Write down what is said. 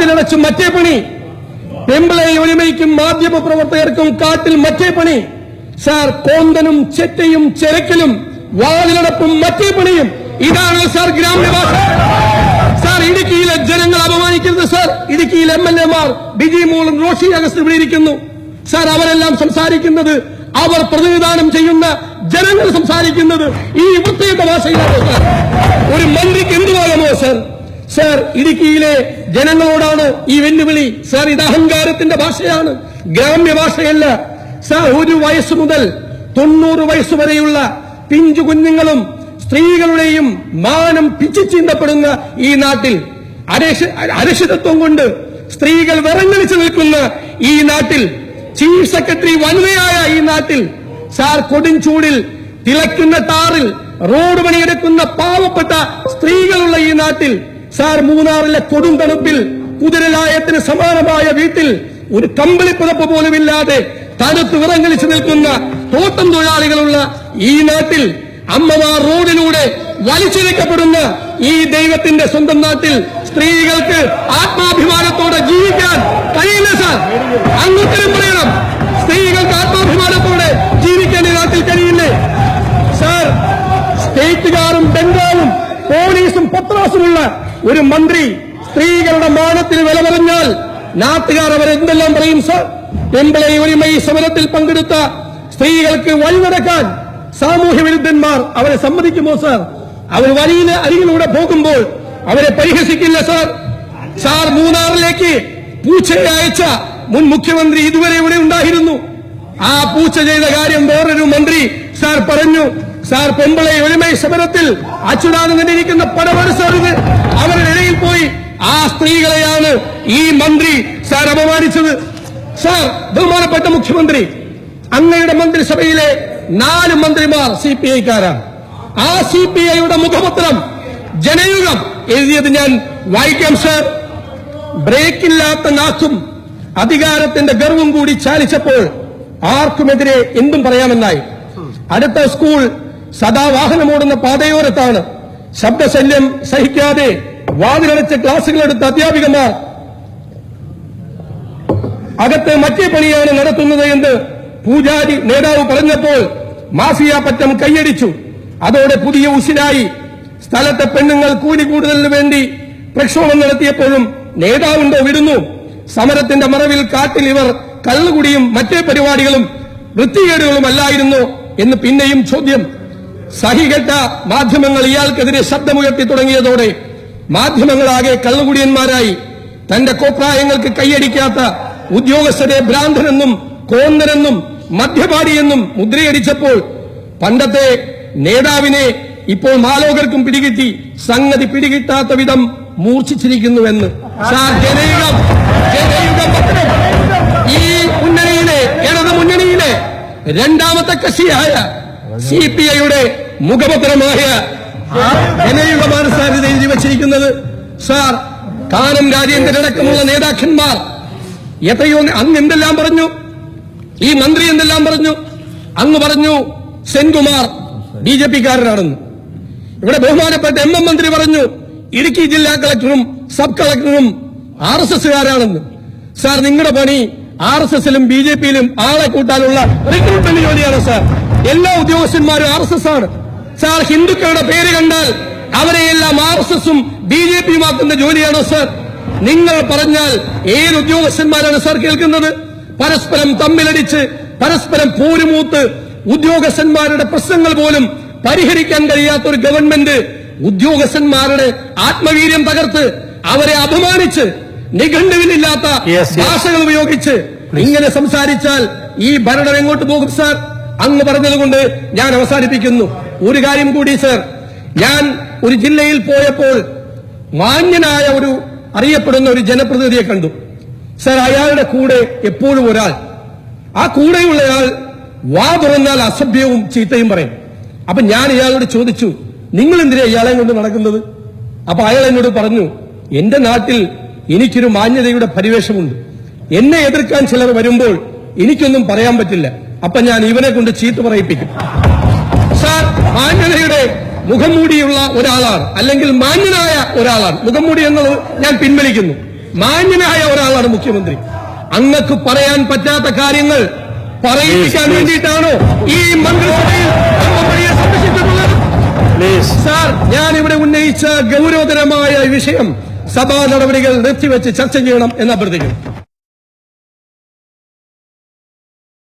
വാതിലടച്ചും മറ്റേ പണി. പെമ്പിളെ ഒലിമയ്ക്കും മാധ്യമ പ്രവർത്തകർക്കും കാട്ടിൽ മറ്റേ പണി. സാർ കോന്തനും ചെറ്റയും ചെരക്കലും വാതിലടപ്പും മറ്റേ പണിയും. ഇതാണ് സാർ ഗ്രാമ്യഭാഷ. സാർ ഇടുക്കിയിലെ ജനങ്ങൾ അപമാനിക്കരുത് സാർ. ഇടുക്കിയിലെ MLA-മാർ ബിജി മോളും റോഷി അഗസ്റ്റിൻ ഇവിടെ ഇരിക്കുന്നു സാർ. അവരെല്ലാം സംസാരിക്കുന്നത്, അവർ പ്രതിനിധാനം ചെയ്യുന്ന ജനങ്ങൾ സംസാരിക്കുന്നത് ഈ വൃത്തിയുടെ ഭാഷയിലാണ് സാർ. ഒരു മന്ത്രിക്ക് എന്തുവാകുമോ സാർ? സാർ ഇടുക്കിയിലെ ജനങ്ങളോടാണ് ഈ വെല്ലുവിളി സാർ. ഇത് അഹങ്കാരത്തിന്റെ ഭാഷയാണ്, ഗ്രാമ്യ ഭാഷയല്ല സാർ. 1 വയസ്സ് മുതൽ 90 വയസ്സ് വരെയുള്ള പിഞ്ചു കുഞ്ഞുങ്ങളും സ്ത്രീകളുടെയും മാനം പിച്ചിച്ചീന്തപ്പെടുന്ന ഈ നാട്ടിൽ, അരക്ഷിതത്വം കൊണ്ട് സ്ത്രീകൾ വിറങ്ങലിച്ചു നിൽക്കുന്ന ഈ നാട്ടിൽ, ചീഫ് സെക്രട്ടറി വനിതയായ ഈ നാട്ടിൽ സാർ, കൊടുംചൂടിൽ തിളക്കുന്ന ടാറിൽ റോഡ് പണിയെടുക്കുന്ന പാവപ്പെട്ട സ്ത്രീകളുള്ള ഈ നാട്ടിൽ സാർ, മൂന്നാറിലെ കൊടും തണുപ്പിൽ കുതിരലായത്തിന് സമാനമായ വീട്ടിൽ ഒരു കമ്പിളിപ്പുതപ്പ് പോലുമില്ലാതെ തണുത്ത് വിറങ്ങലിച്ചു നിൽക്കുന്ന തോട്ടം തൊഴിലാളികളുള്ള ഈ നാട്ടിൽ, അമ്മമാർ റോഡിലൂടെ വലിച്ചിഴക്കപ്പെടുന്ന ഈ ദൈവത്തിന്റെ സ്വന്തം നാട്ടിൽ സ്ത്രീകൾക്ക് ആത്മാഭിമാനത്തോടെ ജീവിക്കാൻ കഴിയില്ല സാർ. അങ്ങുത്തരം പറയണം. സ്ത്രീകൾക്ക് ആത്മാഭിമാനത്തോടെ ജീവിക്കാൻ ഈ നാട്ടിൽ കഴിയില്ലേ സാർ? സ്റ്റേറ്റുകാരും ബംഗാളും പോലീസും പത്രാസുമുള്ള ഒരു മന്ത്രി സ്ത്രീകളുടെ മാനത്തിന് വില പറഞ്ഞാൽ നാട്ടുകാർ അവരെന്തെല്ലാം പറയും സാർ? പെമ്പിളെ ഒലിമൈ സമരത്തിൽ പങ്കെടുത്ത സ്ത്രീകൾക്ക് വഴി നടക്കാൻ സാമൂഹ്യ വിരുദ്ധന്മാർ അവരെ സമ്മതിക്കുമോ സാർ? അവർ വലിയ അരികിലൂടെ പോകുമ്പോൾ അവരെ പരിഹസിക്കില്ല സാർ. സാർ, മൂന്നാറിലേക്ക് പൂച്ചയെ അയച്ച മുൻ മുഖ്യമന്ത്രി ഇതുവരെ ഇവിടെ ഉണ്ടായിരുന്നു. ആ പൂച്ച ചെയ്ത കാര്യം വേറൊരു മന്ത്രി സാർ പറഞ്ഞു. സാർ, പെമ്പിളെ ഒലിമൈ സമരത്തിൽ അച്യുതാനന്ദനിരിക്കുന്ന പടവർ സാറിന് അവരുടെ ഇടയിൽ പോയി ആ സ്ത്രീകളെയാണ് ഈ മന്ത്രി സാർ അപമാനിച്ചത്. സാർ, ബഹുമാനപ്പെട്ട മുഖ്യമന്ത്രി, അങ്ങയുടെ മന്ത്രിസഭയിലെ 4 മന്ത്രിമാർ CPI-ക്കാരാണ്. ആ CPI-യുടെ മുഖപത്രം ജനയുഗം എഴുതിയത് ഞാൻ വായിക്കാം സാർ. ബ്രേക്കില്ലാത്ത നാക്കും അധികാരത്തിന്റെ ഗർവും കൂടി ചാലിച്ചപ്പോൾ ആർക്കുമെതിരെ എന്തും പറയാമെന്നായി. അടുത്ത സ്കൂൾ സദാ വാഹനമോടുന്ന പാതയോരത്താണ്. ശബ്ദശല്യം സഹിക്കാതെ വാതിലടച്ച ക്ലാസുകളെടുത്ത അധ്യാപികമാർ അകത്ത് മറ്റേ പണിയാണ് നടത്തുന്നത് എന്ന് പൂജാരി നേതാവ് പറഞ്ഞപ്പോൾ മാഫിയ പറ്റം കൈയടിച്ചു. അതോടെ പുതിയ ഉശിരായി. സ്ഥലത്തെ പെണ്ണുങ്ങൾ കൂലി കൂടുതലിന് വേണ്ടി പ്രക്ഷോഭം നടത്തിയപ്പോഴും നേതാവുണ്ടോ വിടുന്നു. സമരത്തിന്റെ മറവിൽ കാട്ടിൽ ഇവർ കള്ളുകുടിയും മറ്റേ പരിപാടികളും വൃത്തികേടുകളും അല്ലായിരുന്നു എന്ന് പിന്നെയും ചോദ്യം. സഹികെട്ട മാധ്യമങ്ങൾ ഇയാൾക്കെതിരെ ശബ്ദമുയർത്തി തുടങ്ങിയതോടെ മാധ്യമങ്ങളാകെ കള്ളുകുടിയന്മാരായി. തന്റെ കോപ്രായങ്ങൾക്ക് കൈയടിക്കാത്ത ഉദ്യോഗസ്ഥരെ ഭ്രാന്തനെന്നും കോന്നനെന്നും മദ്യപാടിയെന്നും മുദ്രയടിച്ചപ്പോൾ പണ്ടത്തെ നേതാവിനെ ഇപ്പോൾ മാലോകർക്കും പിടികിട്ടി. സംഗതി പിടികിട്ടാത്ത വിധം മൂർച്ഛിച്ചിരിക്കുന്നുവെന്ന് സാർ. ജനയുഗം പത്രം ഈ മുന്നണിയിലെ ഇടത് മുന്നണിയിലെ 2ാമത്തെ കക്ഷിയായ CPI-യുടെ മുഖപത്രമായ ജനയുഗമാണ് സാർ ഇത് എഴുതി വച്ചിരിക്കുന്നത് സാർ. കാനം രാജേന്ദ്രനടക്കമുള്ള നേതാക്കന്മാർ എത്രയോ അങ്ങ് എന്തെല്ലാം പറഞ്ഞു, ഈ മന്ത്രി എന്തെല്ലാം പറഞ്ഞു. അങ്ങ് പറഞ്ഞു സെൻകുമാർ BJP-കാരനാണെന്ന്. ഇവിടെ ബഹുമാനപ്പെട്ട മന്ത്രി പറഞ്ഞു ഇടുക്കി ജില്ലാ കളക്ടറും സബ് കളക്ടറും RSS-കാരാണെന്ന്. സാർ, നിങ്ങളുടെ പണി RSS-ലും BJP-യിലും ആളെ കൂട്ടാനുള്ള റിക്രൂട്ട്മെന്റ് ജോലിയാണ് സാർ. എല്ലാ ഉദ്യോഗസ്ഥന്മാരും RSS ആണ് സാർ. ഹിന്ദുക്കളുടെ പേര് കണ്ടാൽ അവരെയെല്ലാം RSS-ഉം BJP-യുമാക്കുന്ന ജോലിയാണോ സാർ? നിങ്ങൾ പറഞ്ഞാൽ ഏത് ഉദ്യോഗസ്ഥന്മാരാണ് സാർ കേൾക്കുന്നത്? പരസ്പരം തമ്മിലടിച്ച് പരസ്പരം പോരുമൂത്ത് ഉദ്യോഗസ്ഥന്മാരുടെ പ്രശ്നങ്ങൾ പോലും പരിഹരിക്കാൻ കഴിയാത്ത ഒരു ഗവൺമെന്റ് ഉദ്യോഗസ്ഥന്മാരുടെ ആത്മവീര്യം തകർത്ത് അവരെ അപമാനിച്ച് നിഘണ്ടുവിലില്ലാത്ത ഭാഷകൾ ഉപയോഗിച്ച് ഇങ്ങനെ സംസാരിച്ചാൽ ഈ ഭരണം എങ്ങോട്ട് പോകും സാർ? അങ്ങ് പറഞ്ഞതുകൊണ്ട് ഞാൻ അവസാനിപ്പിക്കുന്നു. ഒരു കാര്യം കൂടി സാർ. ഞാൻ ഒരു ജില്ലയിൽ പോയപ്പോൾ മാന്യനായ ഒരു അറിയപ്പെടുന്ന ഒരു ജനപ്രതിനിധിയെ കണ്ടു സാർ. അയാളുടെ കൂടെ എപ്പോഴും ഒരാൾ, ആ കൂടെയുള്ളയാൾ വാ തുറന്നാൽ അസഭ്യവും ചീത്തയും പറയും. അപ്പൊ ഞാൻ ഇയാളോട് ചോദിച്ചു, നിങ്ങൾ എന്തിനാ ഇയാളെ കൊണ്ട് നടക്കുന്നത്? അപ്പൊ അയാൾ എന്നോട് പറഞ്ഞു, എന്റെ നാട്ടിൽ എനിക്കൊരു മാന്യതയുടെ പരിവേഷമുണ്ട്. എന്നെ എതിർക്കാൻ ചിലർ വരുമ്പോൾ എനിക്കൊന്നും പറയാൻ പറ്റില്ല. അപ്പൊ ഞാൻ ഇവനെ കൊണ്ട് ചീത്ത പറയിപ്പിക്കും. സാർ, മാന്യതയുടെ മുഖംമൂടിയുള്ള ഒരാളാണ്, അല്ലെങ്കിൽ മാന്യനായ ഒരാളാണ്. മുഖംമൂടി എന്നത് ഞാൻ പിൻവലിക്കുന്നു. മാന്യനായ ഒരാളാണ് മുഖ്യമന്ത്രി. അങ്ങക്ക് പറയാൻ പറ്റാത്ത കാര്യങ്ങൾ പറയിപ്പിക്കാൻ വേണ്ടിയിട്ടാണോ ഈ മന്ത്രിസഭയിൽ അംഗപ്പടിയെ സംരക്ഷിച്ചിട്ടുള്ളത്? സാർ, ഞാൻ ഇവിടെ ഉന്നയിച്ച ഗൗരവതരമായ വിഷയം സഭാ നടപടികൾ നിർത്തിവെച്ച് ചർച്ച ചെയ്യണം എന്ന് അഭ്യർത്ഥിക്കുന്നു.